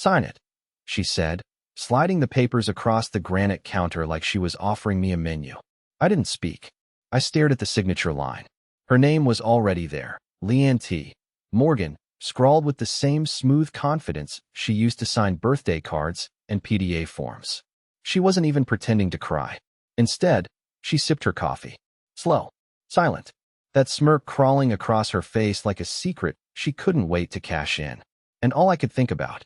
Sign it, she said, sliding the papers across the granite counter like she was offering me a menu. I didn't speak. I stared at the signature line. Her name was already there, Leanne T. Morgan, scrawled with the same smooth confidence she used to sign birthday cards and PDA forms. She wasn't even pretending to cry. Instead, she sipped her coffee. Slow. Silent. That smirk crawling across her face like a secret she couldn't wait to cash in. And all I could think about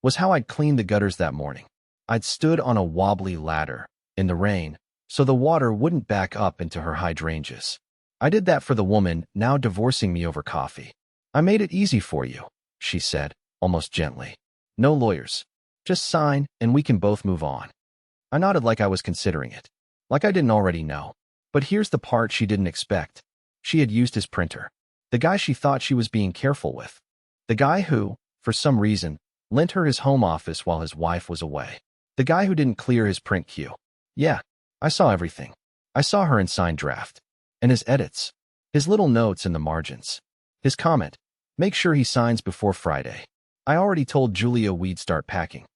was how I'd cleaned the gutters that morning. I'd stood on a wobbly ladder in the rain so the water wouldn't back up into her hydrangeas. I did that for the woman now divorcing me over coffee. I made it easy for you, she said, almost gently. No lawyers. Just sign and we can both move on. I nodded like I was considering it, like I didn't already know. But here's the part she didn't expect. She had used his printer. The guy she thought she was being careful with. The guy who, for some reason, lent her his home office while his wife was away. The guy who didn't clear his print queue. Yeah, I saw everything. I saw her unsigned draft. And his edits. His little notes in the margins. His comment. Make sure he signs before Friday. I already told Julia we'd start packing.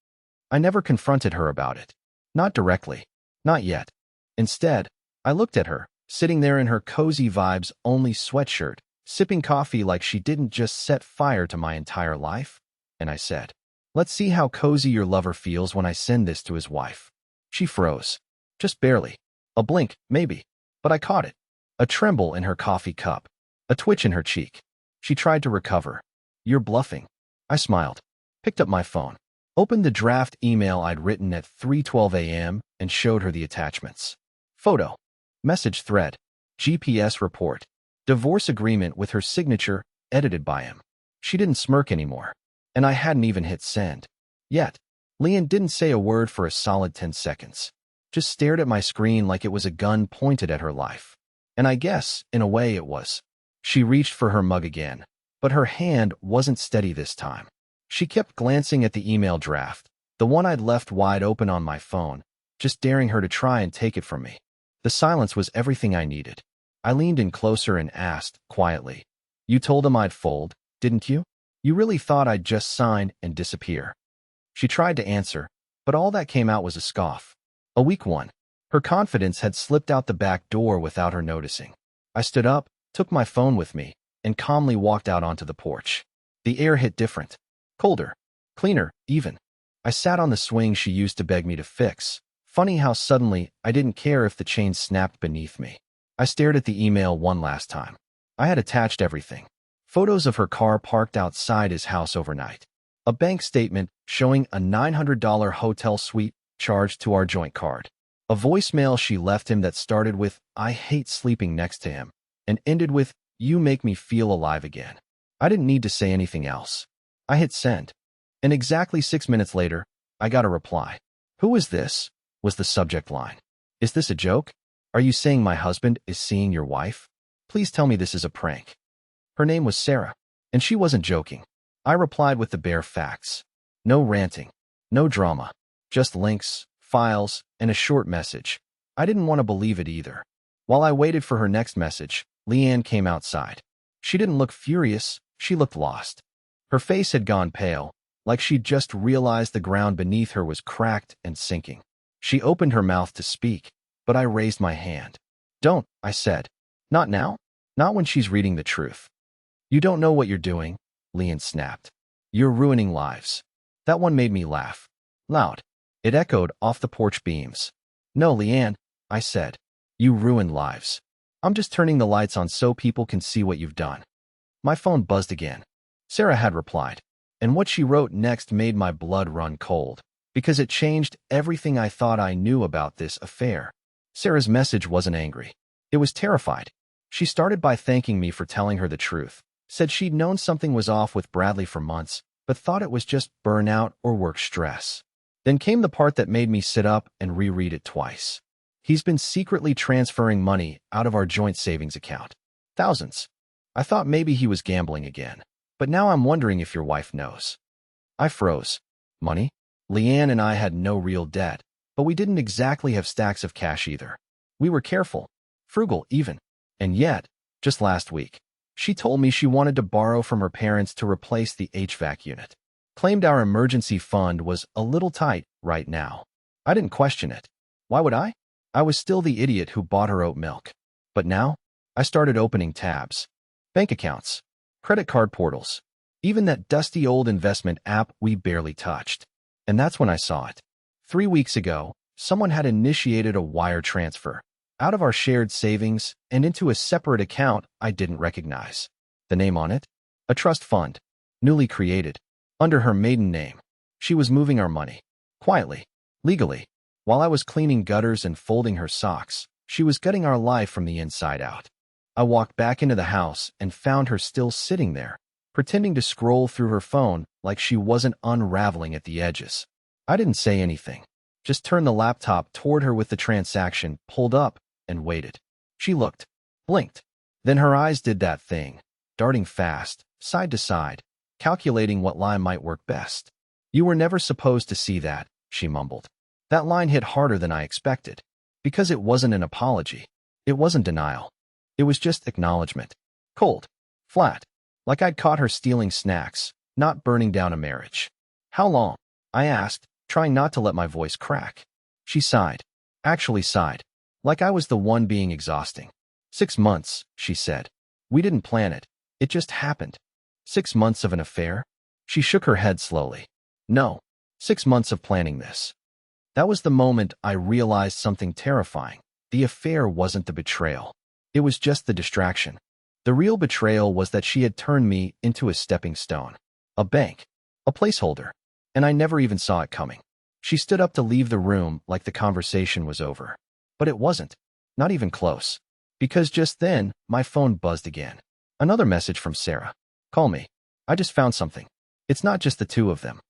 I never confronted her about it. Not directly. Not yet. Instead, I looked at her, sitting there in her cozy vibes-only sweatshirt, sipping coffee like she didn't just set fire to my entire life, and I said, let's see how cozy your lover feels when I send this to his wife. She froze. Just barely. A blink, maybe. But I caught it. A tremble in her coffee cup. A twitch in her cheek. She tried to recover. You're bluffing. I smiled. Picked up my phone. Opened the draft email I'd written at 3:12 a.m. and showed her the attachments. Photo. Message thread. GPS report. Divorce agreement with her signature, edited by him. She didn't smirk anymore. And I hadn't even hit send. Yet. Leanne didn't say a word for a solid 10 seconds. Just stared at my screen like it was a gun pointed at her life. And I guess, in a way, it was. She reached for her mug again, but her hand wasn't steady this time. She kept glancing at the email draft, the one I'd left wide open on my phone, just daring her to try and take it from me. The silence was everything I needed. I leaned in closer and asked, quietly, you told him I'd fold, didn't you? You really thought I'd just sign and disappear? She tried to answer, but all that came out was a scoff. A weak one. Her confidence had slipped out the back door without her noticing. I stood up, took my phone with me, and calmly walked out onto the porch. The air hit different. Colder. Cleaner, even. I sat on the swing she used to beg me to fix. Funny how suddenly I didn't care if the chain snapped beneath me. I stared at the email one last time. I had attached everything. Photos of her car parked outside his house overnight. A bank statement showing a $900 hotel suite charged to our joint card. A voicemail she left him that started with, I hate sleeping next to him, and ended with, you make me feel alive again. I didn't need to say anything else. I hit send. And exactly 6 minutes later, I got a reply. Who is this? Was the subject line. Is this a joke? Are you saying my husband is seeing your wife? Please tell me this is a prank. Her name was Sarah, and she wasn't joking. I replied with the bare facts. No ranting. No drama. Just links, files, and a short message. I didn't want to believe it either. While I waited for her next message, Leanne came outside. She didn't look furious, she looked lost. Her face had gone pale, like she'd just realized the ground beneath her was cracked and sinking. She opened her mouth to speak, but I raised my hand. Don't, I said. Not now. Not when she's reading the truth. You don't know what you're doing, Leanne snapped. You're ruining lives. That one made me laugh. Loud. It echoed off the porch beams. No, Leanne, I said. You ruined lives. I'm just turning the lights on so people can see what you've done. My phone buzzed again. Sarah had replied, and what she wrote next made my blood run cold, because it changed everything I thought I knew about this affair. Sarah's message wasn't angry. It was terrified. She started by thanking me for telling her the truth, said she'd known something was off with Bradley for months, but thought it was just burnout or work stress. Then came the part that made me sit up and reread it twice. He's been secretly transferring money out of our joint savings account. Thousands. I thought maybe he was gambling again. But now I'm wondering if your wife knows. I froze. Money? Leanne and I had no real debt, but we didn't exactly have stacks of cash either. We were careful. Frugal, even. And yet, just last week, she told me she wanted to borrow from her parents to replace the HVAC unit. Claimed our emergency fund was a little tight right now. I didn't question it. Why would I? I was still the idiot who bought her oat milk. But now, I started opening tabs. Bank accounts. Credit card portals. Even that dusty old investment app we barely touched. And that's when I saw it. 3 weeks ago, someone had initiated a wire transfer out of our shared savings and into a separate account I didn't recognize. The name on it? A trust fund, newly created, under her maiden name. She was moving our money. Quietly. Legally. While I was cleaning gutters and folding her socks, she was gutting our life from the inside out. I walked back into the house and found her still sitting there, pretending to scroll through her phone like she wasn't unraveling at the edges. I didn't say anything. Just turned the laptop toward her with the transaction pulled up and waited. She looked, blinked. Then her eyes did that thing, darting fast, side to side, calculating what line might work best. "You were never supposed to see that," she mumbled. That line hit harder than I expected, because it wasn't an apology. It wasn't denial. It was just acknowledgement. Cold. Flat. Like I'd caught her stealing snacks, not burning down a marriage. "How long?" I asked, trying not to let my voice crack. She sighed. Actually sighed. Like I was the one being exhausting. 6 months, she said. "We didn't plan it. It just happened." 6 months of an affair? She shook her head slowly. "No. 6 months of planning this." That was the moment I realized something terrifying. The affair wasn't the betrayal. It was just the distraction. The real betrayal was that she had turned me into a stepping stone. A bank. A placeholder. And I never even saw it coming. She stood up to leave the room like the conversation was over. But it wasn't. Not even close. Because just then, my phone buzzed again. Another message from Sarah. "Call me. I just found something. It's not just the two of them."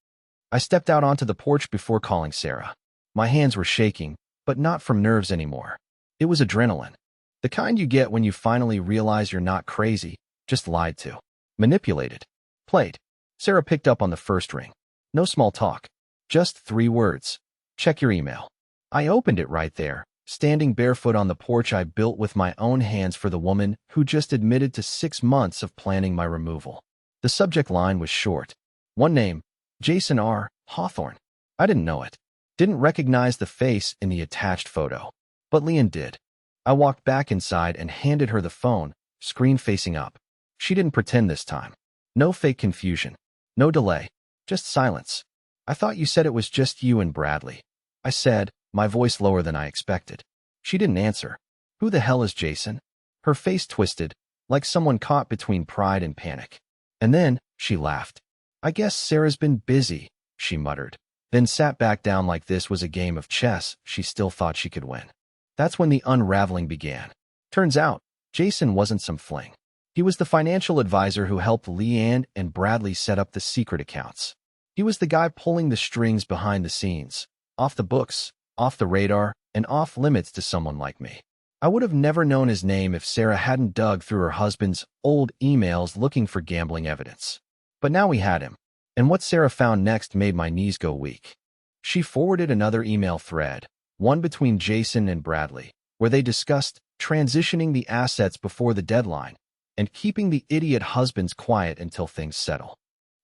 I stepped out onto the porch before calling Sarah. My hands were shaking, but not from nerves anymore. It was adrenaline. The kind you get when you finally realize you're not crazy, just lied to. Manipulated. Played. Sarah picked up on the first ring. No small talk. Just 3 words. "Check your email." I opened it right there, standing barefoot on the porch I built with my own hands for the woman who just admitted to 6 months of planning my removal. The subject line was short. One name, Jason R. Hawthorne. I didn't know it. Didn't recognize the face in the attached photo. But Leanne did. I walked back inside and handed her the phone, screen facing up. She didn't pretend this time. No fake confusion. No delay. Just silence. "I thought you said it was just you and Bradley," I said, my voice lower than I expected. She didn't answer. "Who the hell is Jason?" Her face twisted, like someone caught between pride and panic. And then, she laughed. "I guess Sarah's been busy," she muttered. Then sat back down like this was a game of chess she still thought she could win. That's when the unraveling began. Turns out, Jason wasn't some fling. He was the financial advisor who helped Leanne and Bradley set up the secret accounts. He was the guy pulling the strings behind the scenes, off the books, off the radar, and off limits to someone like me. I would have never known his name if Sarah hadn't dug through her husband's old emails looking for gambling evidence. But now we had him, and what Sarah found next made my knees go weak. She forwarded another email thread, one between Jason and Bradley, where they discussed transitioning the assets before the deadline and keeping the idiot husbands quiet until things settle.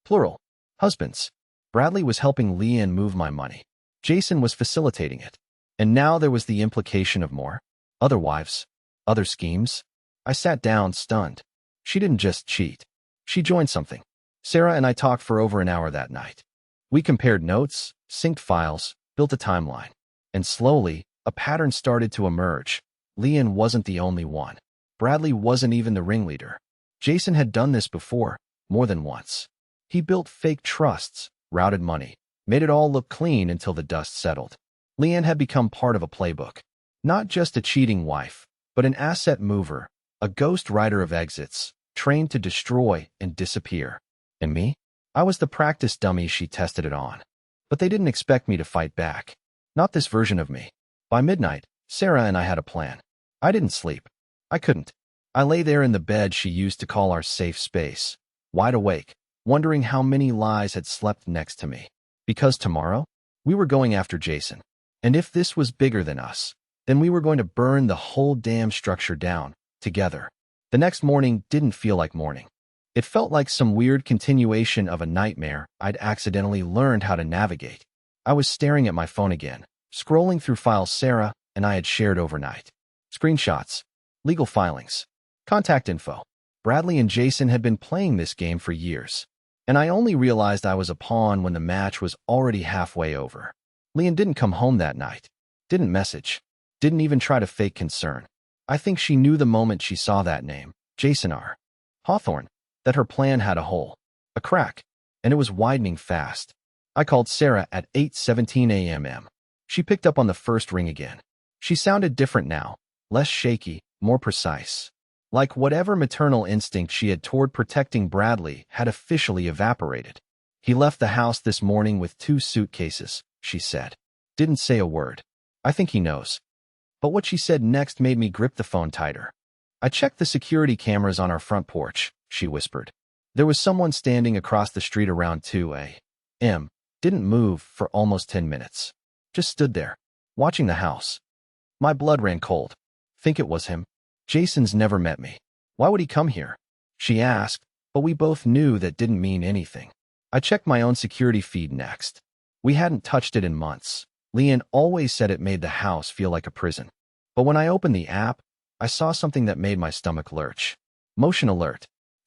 Plural. Husbands. Bradley was helping Leanne move my money. Jason was facilitating it. And now there was the implication of more. Other wives. Other schemes. I sat down, stunned. She didn't just cheat. She joined something. Sarah and I talked for over an hour that night. We compared notes, synced files, built a timeline. And slowly, a pattern started to emerge. Leanne wasn't the only one. Bradley wasn't even the ringleader. Jason had done this before, more than once. He built fake trusts, routed money, made it all look clean until the dust settled. Leanne had become part of a playbook. Not just a cheating wife, but an asset mover, a ghost writer of exits, trained to destroy and disappear. And me? I was the practice dummy she tested it on. But they didn't expect me to fight back. Not this version of me. By midnight, Sarah and I had a plan. I didn't sleep. I couldn't. I lay there in the bed she used to call our safe space, wide awake, wondering how many lies had slept next to me. Because tomorrow, we were going after Jason. And if this was bigger than us, then we were going to burn the whole damn structure down, together. The next morning didn't feel like morning. It felt like some weird continuation of a nightmare I'd accidentally learned how to navigate. I was staring at my phone again, scrolling through files Sarah and I had shared overnight. Screenshots, legal filings, contact info. Bradley and Jason had been playing this game for years, and I only realized I was a pawn when the match was already halfway over. Leanne didn't come home that night, didn't message, didn't even try to fake concern. I think she knew the moment she saw that name, Jason R. Hawthorne, that her plan had a hole, a crack, and it was widening fast. I called Sarah at 8:17 a.m. She picked up on the first ring again. She sounded different now, less shaky, more precise. Like whatever maternal instinct she had toward protecting Bradley had officially evaporated. He left the house this morning with 2 suitcases, she said. Didn't say a word. I think he knows. But what she said next made me grip the phone tighter. I checked the security cameras on our front porch, she whispered. There was someone standing across the street around 2 a.m. Didn't move for almost 10 minutes. Just stood there, watching the house. My blood ran cold. Think it was him? Jason's never met me. Why would he come here? She asked, but we both knew that didn't mean anything. I checked my own security feed next. We hadn't touched it in months. Leanne always said it made the house feel like a prison. But when I opened the app, I saw something that made my stomach lurch. Motion alert.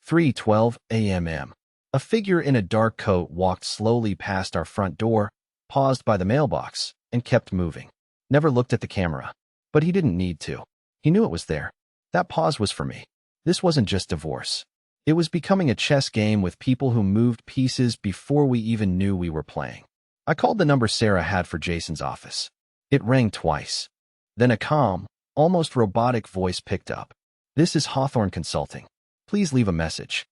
3:12 a.m. A figure in a dark coat walked slowly past our front door, paused by the mailbox, and kept moving. Never looked at the camera. But he didn't need to. He knew it was there. That pause was for me. This wasn't just divorce. It was becoming a chess game with people who moved pieces before we even knew we were playing. I called the number Sarah had for Jason's office. It rang twice. Then a calm, almost robotic voice picked up. This is Hawthorne Consulting. Please leave a message.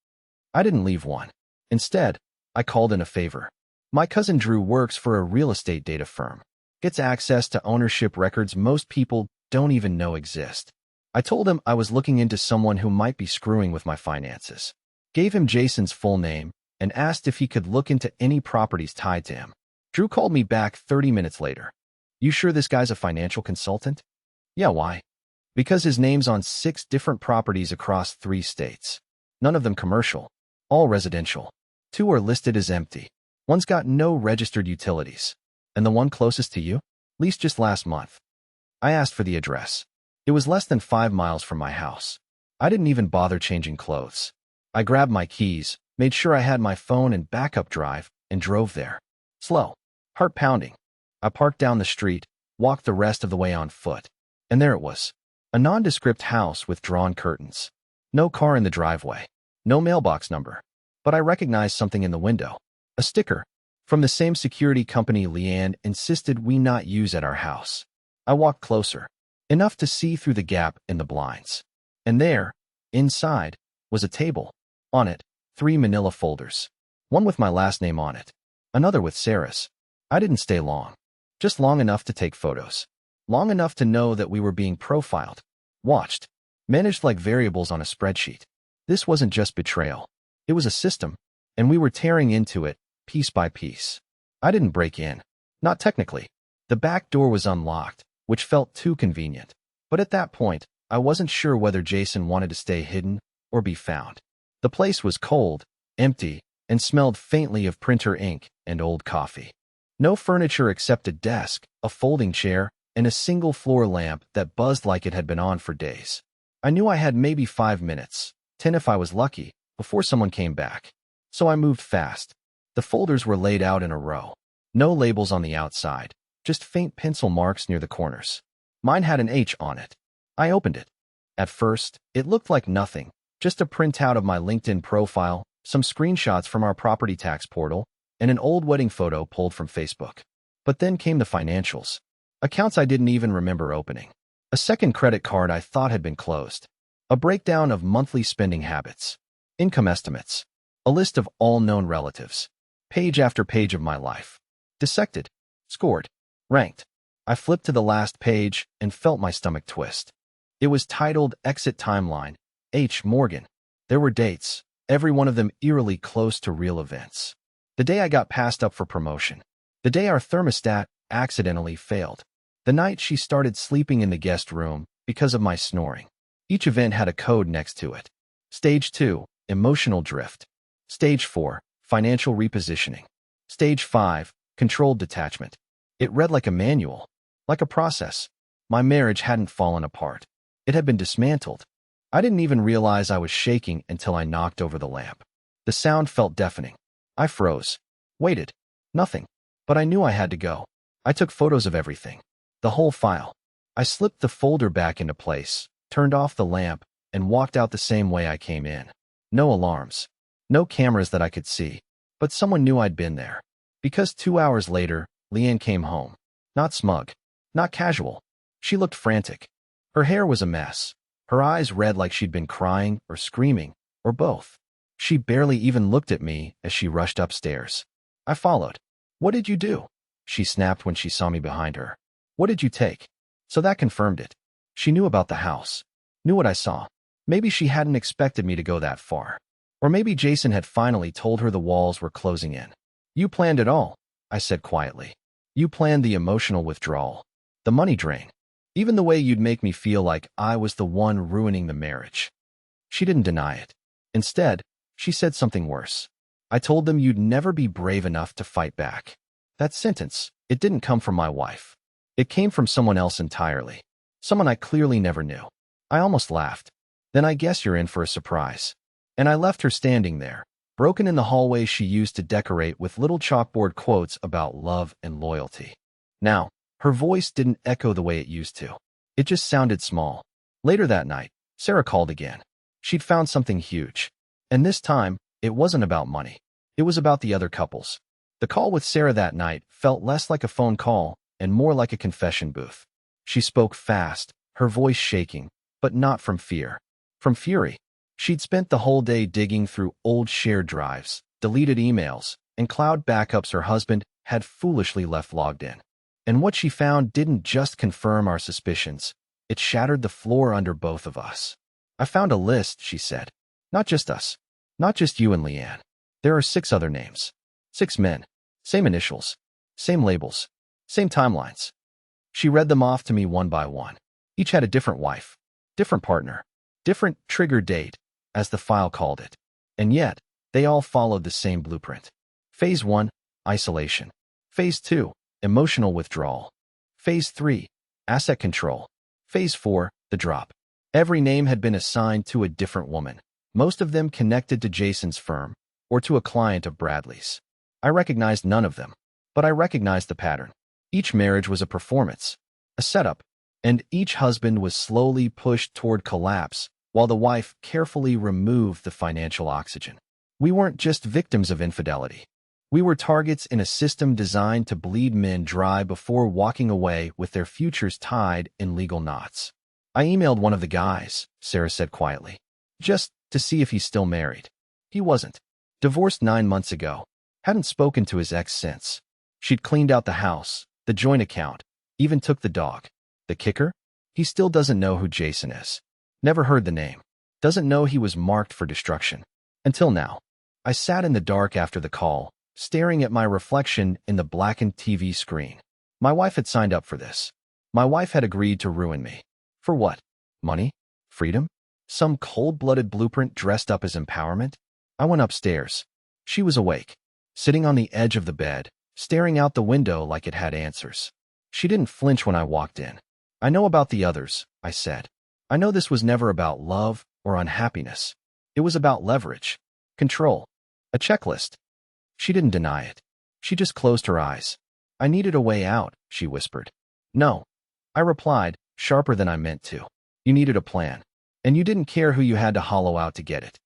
I didn't leave one. Instead, I called in a favor. My cousin Drew works for a real estate data firm. Gets access to ownership records most people don't even know exist. I told him I was looking into someone who might be screwing with my finances. Gave him Jason's full name and asked if he could look into any properties tied to him. Drew called me back 30 minutes later. You sure this guy's a financial consultant? Yeah, why? Because his name's on 6 different properties across 3 states. None of them commercial. All residential. 2 are listed as empty. One's got no registered utilities. And the one closest to you? Leased just last month. I asked for the address. It was less than 5 miles from my house. I didn't even bother changing clothes. I grabbed my keys, made sure I had my phone and backup drive, and drove there. Slow. Heart pounding. I parked down the street, walked the rest of the way on foot. And there it was. A nondescript house with drawn curtains. No car in the driveway. No mailbox number. But I recognized something in the window. A sticker. From the same security company Leanne insisted we not use at our house. I walked closer. Enough to see through the gap in the blinds. And there, inside, was a table. On it, 3 manila folders. One with my last name on it. Another with Sarah's. I didn't stay long. Just long enough to take photos. Long enough to know that we were being profiled. Watched. Managed like variables on a spreadsheet. This wasn't just betrayal. It was a system. And we were tearing into it, piece by piece. I didn't break in. Not technically. The back door was unlocked, which felt too convenient. But at that point, I wasn't sure whether Jason wanted to stay hidden or be found. The place was cold, empty, and smelled faintly of printer ink and old coffee. No furniture except a desk, a folding chair, and a single floor lamp that buzzed like it had been on for days. I knew I had maybe 5 minutes, 10 if I was lucky, before someone came back. So I moved fast. The folders were laid out in a row. No labels on the outside, just faint pencil marks near the corners. Mine had an H on it. I opened it. At first, it looked like nothing, just a printout of my LinkedIn profile, some screenshots from our property tax portal, and an old wedding photo pulled from Facebook. But then came the financials. Accounts I didn't even remember opening. A second credit card I thought had been closed. A breakdown of monthly spending habits. Income estimates. A list of all known relatives. Page after page of my life. Dissected. Scored. Ranked. I flipped to the last page and felt my stomach twist. It was titled Exit Timeline, H. Morgan. There were dates, every one of them eerily close to real events. The day I got passed up for promotion. The day our thermostat accidentally failed. The night she started sleeping in the guest room because of my snoring. Each event had a code next to it. Stage 2, emotional drift. Stage 4, financial repositioning. Stage 5, controlled detachment. It read like a manual, like a process. My marriage hadn't fallen apart. It had been dismantled. I didn't even realize I was shaking until I knocked over the lamp. The sound felt deafening. I froze. Waited. Nothing. But I knew I had to go. I took photos of everything. The whole file. I slipped the folder back into place, turned off the lamp, and walked out the same way I came in. No alarms. No cameras that I could see. But someone knew I'd been there. Because 2 hours later, Leanne came home. Not smug. Not casual. She looked frantic. Her hair was a mess. Her eyes red like she'd been crying or screaming, or both. She barely even looked at me as she rushed upstairs. I followed. "What did you do?" she snapped when she saw me behind her. "What did you take?" So that confirmed it. She knew about the house. Knew what I saw. Maybe she hadn't expected me to go that far. Or maybe Jason had finally told her the walls were closing in. "You planned it all," I said quietly. "You planned the emotional withdrawal, the money drain, even the way you'd make me feel like I was the one ruining the marriage." She didn't deny it. Instead, she said something worse. "I told them you'd never be brave enough to fight back." That sentence, it didn't come from my wife. It came from someone else entirely. Someone I clearly never knew. I almost laughed. "Then I guess you're in for a surprise." And I left her standing there, broken in the hallway she used to decorate with little chalkboard quotes about love and loyalty. Now, her voice didn't echo the way it used to. It just sounded small. Later that night, Sarah called again. She'd found something huge. And this time, it wasn't about money. It was about the other couples. The call with Sarah that night felt less like a phone call and more like a confession booth. She spoke fast, her voice shaking, but not from fear. From fury. She'd spent the whole day digging through old shared drives, deleted emails, and cloud backups her husband had foolishly left logged in. And what she found didn't just confirm our suspicions, it shattered the floor under both of us. "I found a list," she said. "Not just us. Not just you and Leanne. There are 6 other names. 6 men. Same initials. Same labels. Same timelines." She read them off to me one by one. Each had a different wife, different partner, different trigger date, as the file called it. And yet, they all followed the same blueprint. Phase 1, isolation. Phase 2, emotional withdrawal. Phase 3, asset control. Phase 4, the drop. Every name had been assigned to a different woman, most of them connected to Jason's firm or to a client of Bradley's. I recognized none of them, but I recognized the pattern. Each marriage was a performance, a setup, and each husband was slowly pushed toward collapse while the wife carefully removed the financial oxygen. We weren't just victims of infidelity. We were targets in a system designed to bleed men dry before walking away with their futures tied in legal knots. "I emailed one of the guys," Sarah said quietly, "just to see if he's still married. He wasn't. Divorced 9 months ago. Hadn't spoken to his ex since. She'd cleaned out the house, the joint account, even took the dog. The kicker? He still doesn't know who Jason is. Never heard the name. Doesn't know he was marked for destruction. Until now." I sat in the dark after the call, staring at my reflection in the blackened TV screen. My wife had signed up for this. My wife had agreed to ruin me. For what? Money? Freedom? Some cold-blooded blueprint dressed up as empowerment? I went upstairs. She was awake, sitting on the edge of the bed, staring out the window like it had answers. She didn't flinch when I walked in. "I know about the others," I said. "I know this was never about love or unhappiness. It was about leverage, control, a checklist." She didn't deny it. She just closed her eyes. "I needed a way out," she whispered. "No," I replied, sharper than I meant to. "You needed a plan, and you didn't care who you had to hollow out to get it."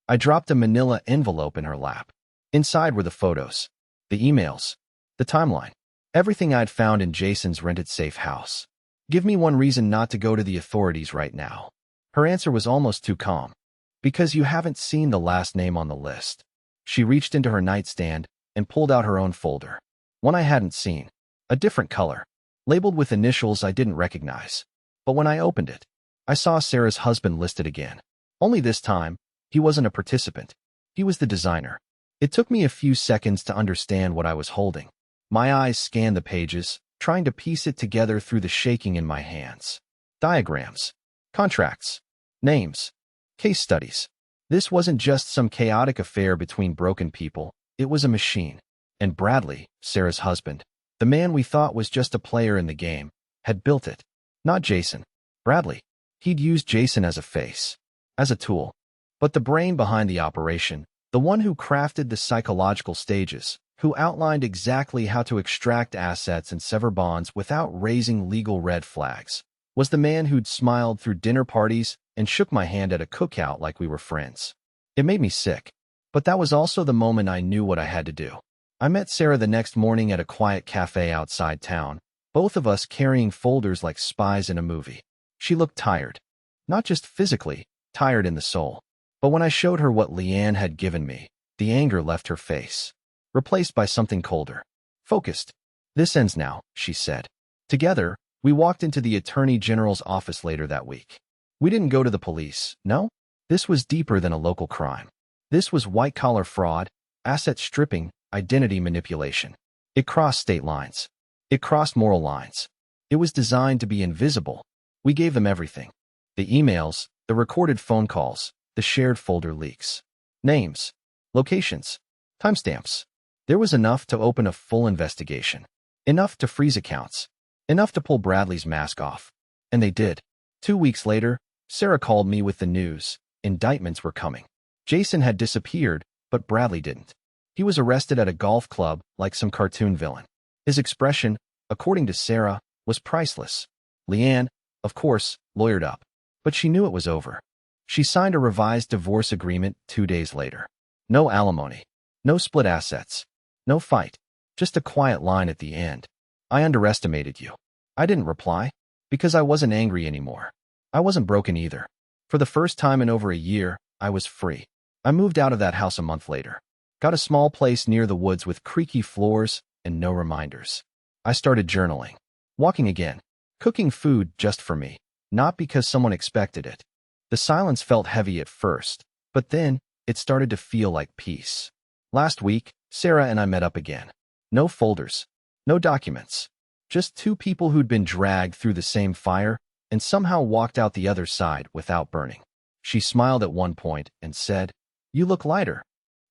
I dropped a manila envelope in her lap. Inside were the photos, the emails, the timeline, everything I'd found in Jason's rented safe house. "Give me one reason not to go to the authorities right now." Her answer was almost too calm. "Because you haven't seen the last name on the list." She reached into her nightstand and pulled out her own folder. One I hadn't seen, a different color, labeled with initials I didn't recognize. But when I opened it, I saw Sarah's husband listed again. Only this time, he wasn't a participant. He was the designer. It took me a few seconds to understand what I was holding. My eyes scanned the pages, trying to piece it together through the shaking in my hands. Diagrams, contracts, names, case studies. This wasn't just some chaotic affair between broken people, it was a machine. And Bradley, Sarah's husband, the man we thought was just a player in the game, had built it. Not Jason. Bradley. He'd used Jason as a face, as a tool. But the brain behind the operation, the one who crafted the psychological stages, who outlined exactly how to extract assets and sever bonds without raising legal red flags, was the man who'd smiled through dinner parties and shook my hand at a cookout like we were friends. It made me sick. But that was also the moment I knew what I had to do. I met Sarah the next morning at a quiet cafe outside town, both of us carrying folders like spies in a movie. She looked tired. Not just physically, tired in the soul. But when I showed her what Leanne had given me, the anger left her face, replaced by something colder. Focused. "This ends now," she said. Together, we walked into the Attorney General's office later that week. We didn't go to the police, no? This was deeper than a local crime. This was white-collar fraud, asset stripping, identity manipulation. It crossed state lines. It crossed moral lines. It was designed to be invisible. We gave them everything. The emails, the recorded phone calls, the shared folder leaks. Names, locations, timestamps. There was enough to open a full investigation. Enough to freeze accounts. Enough to pull Bradley's mask off. And they did. 2 weeks later, Sarah called me with the news. Indictments were coming. Jason had disappeared, but Bradley didn't. He was arrested at a golf club like some cartoon villain. His expression, according to Sarah, was priceless. Leanne, of course, lawyered up. But she knew it was over. She signed a revised divorce agreement 2 days later. No alimony. No split assets. No fight. Just a quiet line at the end. "I underestimated you." I didn't reply, because I wasn't angry anymore. I wasn't broken either. For the first time in over a year, I was free. I moved out of that house a month later. Got a small place near the woods with creaky floors and no reminders. I started journaling. Walking again. Cooking food just for me. Not because someone expected it. The silence felt heavy at first, but then it started to feel like peace. Last week, Sarah and I met up again. No folders. No documents. Just two people who'd been dragged through the same fire and somehow walked out the other side without burning. She smiled at one point and said, "You look lighter."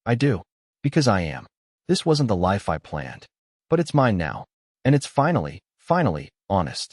I do. Because I am. This wasn't the life I planned. But it's mine now. And it's finally honest.